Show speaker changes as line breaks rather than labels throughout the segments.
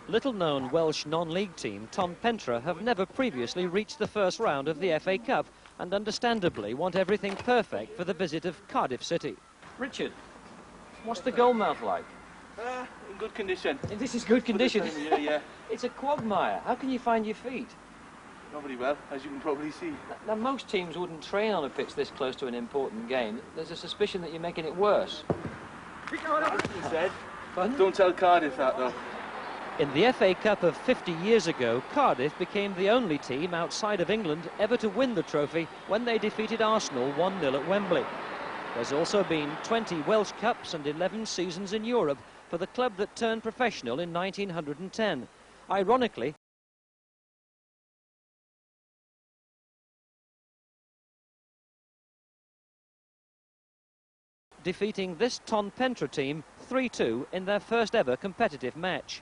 Little-known Welsh non-league team Ton Pentre have never previously reached the first round of the FA Cup and understandably want everything perfect for the visit of Cardiff City. Richard, what's the goalmouth like?
In good condition.
This is good condition.
Yeah.
It's a quagmire. How can you find your feet?
Not very well, as you can probably see.
Now, most teams wouldn't train on a pitch this close to an important game. There's a suspicion that you're making it worse.
Said. Don't tell Cardiff that, though.
In the FA Cup of 50 years ago, Cardiff became the only team outside of England ever to win the trophy when they defeated Arsenal 1-0 at Wembley. There's also been 20 Welsh Cups and 11 seasons in Europe for the club that turned professional in 1910. Ironically, defeating this Ton Pentre team 3-2 in their first ever competitive match.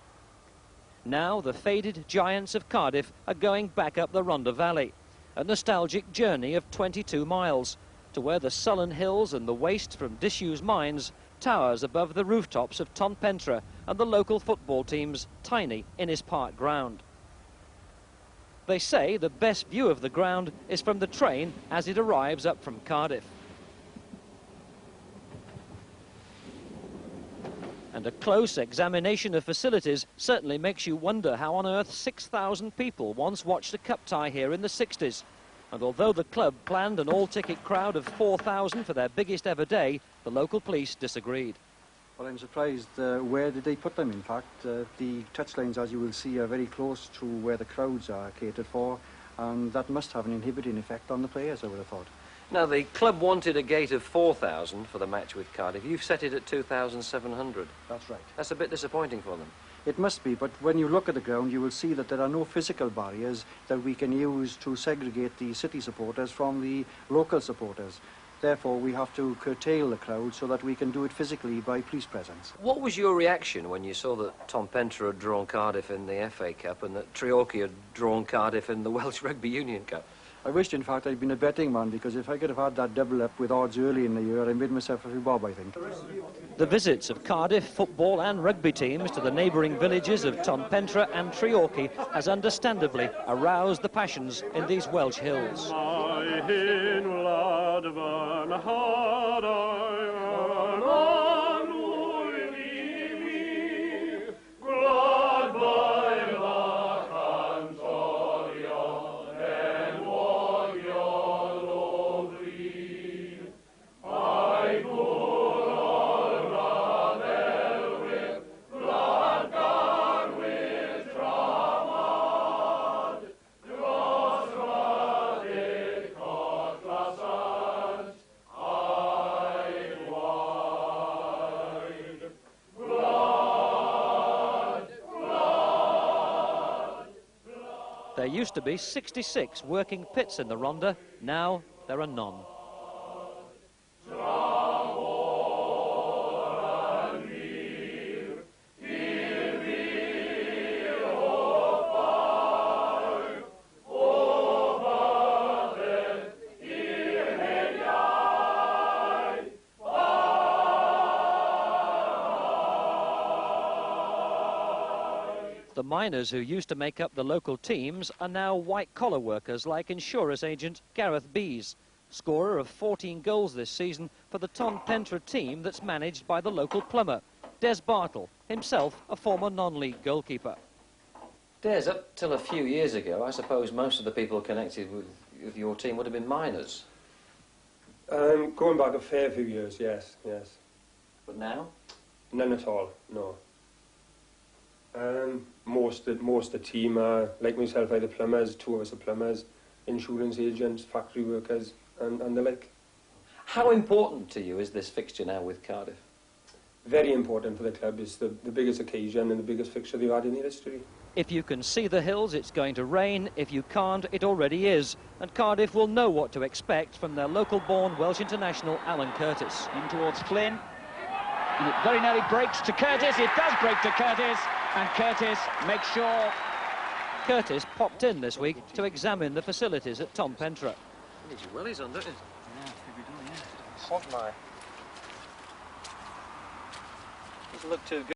Now the faded giants of Cardiff are going back up the Rhondda Valley, a nostalgic journey of 22 miles, to where the sullen hills and the waste from disused mines towers above the rooftops of Ton Pentre and the local football team's tiny Innis Park ground. They say the best view of the ground is from the train as it arrives up from Cardiff. And a close examination of facilities certainly makes you wonder how on earth 6,000 people once watched a cup tie here in the 60s. And although the club planned an all-ticket crowd of 4,000 for their biggest ever day, the local police disagreed.
Well, I'm surprised where did they put them, in fact. The touchlines, as you will see, are very close to where the crowds are catered for, and that must have an inhibiting effect on the players, I would have thought.
Now, the club wanted a gate of 4,000 for the match with Cardiff. You've set it at 2,700.
That's right.
That's a bit disappointing for them.
It must be, but when you look at the ground, you will see that there are no physical barriers that we can use to segregate the city supporters from the local supporters. Therefore, we have to curtail the crowd so that we can do it physically by police presence.
What was your reaction when you saw that Ton Pentre had drawn Cardiff in the FA Cup and that Treorchy had drawn Cardiff in the Welsh Rugby Union Cup?
I wished, in fact, I'd been a betting man, because if I could have had that double up with odds early in the year, I made myself a few bob, I think.
The visits of Cardiff football and rugby teams to the neighbouring villages of Ton Pentre and Treorchy has understandably aroused the passions in these Welsh hills. There used to be 66 working pits in the Rhondda. Now there are none. The miners who used to make up the local teams are now white-collar workers like insurance agent Gareth Bees, scorer of 14 goals this season for the Ton Pentre team that's managed by the local plumber, Des Bartle, himself a former non-league goalkeeper. Des, up till a few years ago, I suppose most of the people connected with your team would have been miners.
Going back a fair few years, yes.
But now?
None at all, no. Most of the team are, like myself, either plumbers, two of us are plumbers, insurance agents, factory workers, and the like.
How important to you is this fixture now with Cardiff?
Very important for the club. It's the biggest occasion and the biggest fixture they've had in their history.
If you can see the hills, it's going to rain. If you can't, it already is. And Cardiff will know what to expect from their local-born Welsh international Alan Curtis.
In towards Flynn. And it very nearly breaks to Curtis. It does break to Curtis. And Curtis makes sure.
Curtis popped in this week to examine the facilities at Ton Pentre. Needs your wellies on, don't it?
Yeah, should be done, yeah.
Quagmire.
Doesn't look too good.